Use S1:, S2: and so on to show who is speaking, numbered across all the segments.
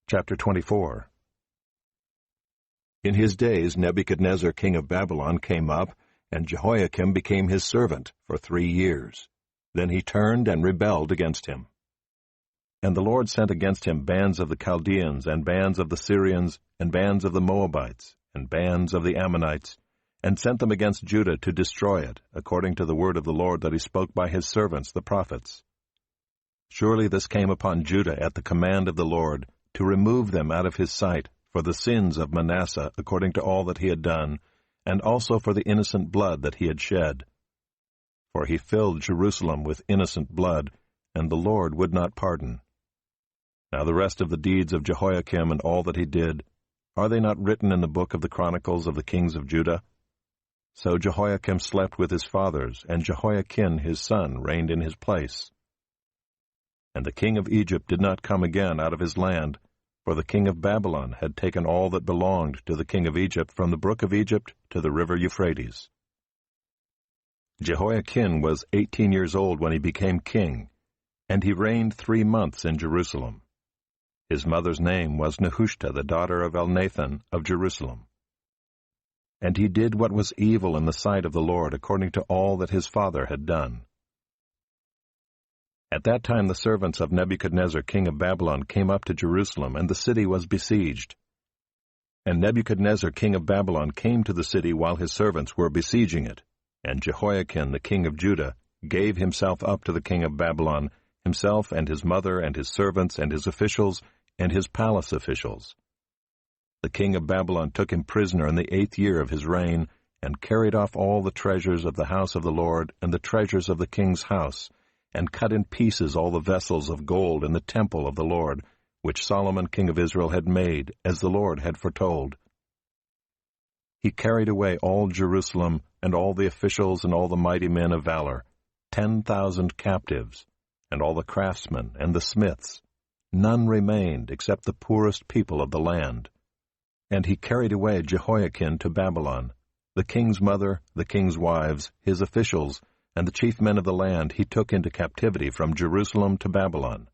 S1: Chapter 24. In his days Nebuchadnezzar king of Babylon came up, and Jehoiakim became his servant for 3 years. Then he turned and rebelled against him. And the Lord sent against him bands of the Chaldeans, and bands of the Syrians, and bands of the Moabites, and bands of the Ammonites, and sent them against Judah to destroy it, according to the word of the Lord that he spoke by his servants the prophets. Surely this came upon Judah at the command of the Lord, to remove them out of his sight, for the sins of Manasseh, according to all that he had done, and also for the innocent blood that he had shed. For he filled Jerusalem with innocent blood, and the Lord would not pardon. Now the rest of the deeds of Jehoiakim and all that he did, are they not written in the book of the Chronicles of the kings of Judah? So Jehoiakim slept with his fathers, and Jehoiakim his son reigned in his place. And the king of Egypt did not come again out of his land, for the king of Babylon had taken all that belonged to the king of Egypt from the brook of Egypt to the river Euphrates. Jehoiakim was 18 years old when he became king, and he reigned 3 months in Jerusalem. His mother's name was Nehushta, the daughter of Elnathan of Jerusalem. And he did what was evil in the sight of the Lord, according to all that his father had done. At that time the servants of Nebuchadnezzar king of Babylon came up to Jerusalem, and the city was besieged. And Nebuchadnezzar king of Babylon came to the city while his servants were besieging it. And Jehoiakim the king of Judah gave himself up to the king of Babylon, himself and his mother and his servants and his officials and his palace officials. The king of Babylon took him prisoner in the 8th year of his reign, and carried off all the treasures of the house of the Lord and the treasures of the king's house, and cut in pieces all the vessels of gold in the temple of the Lord, which Solomon king of Israel had made, as the Lord had foretold. He carried away all Jerusalem, and all the officials and all the mighty men of valor, 10,000 captives, and all the craftsmen and the smiths. None remained except the poorest people of the land. And he carried away Jehoiakim to Babylon. The king's mother, the king's wives, his officials, and the chief men of the land he took into captivity from Jerusalem to Babylon.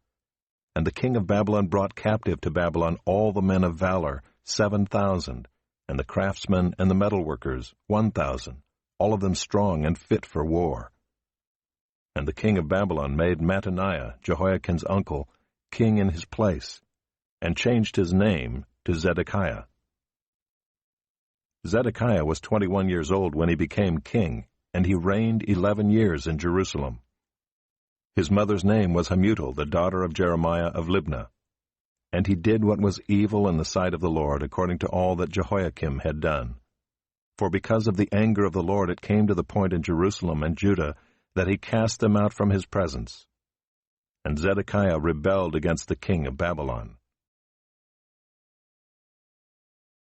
S1: And the king of Babylon brought captive to Babylon all the men of valor, 7,000, and the craftsmen and the metalworkers, 1,000, all of them strong and fit for war. And the king of Babylon made Mattaniah, Jehoiakim's uncle, king in his place, and changed his name to Zedekiah. Zedekiah was 21 years old when he became king, and he reigned 11 years in Jerusalem. His mother's name was Hamutal, the daughter of Jeremiah of Libnah. And he did what was evil in the sight of the Lord, according to all that Jehoiakim had done. For because of the anger of the Lord it came to the point in Jerusalem and Judah that he cast them out from his presence. And Zedekiah rebelled against the king of Babylon.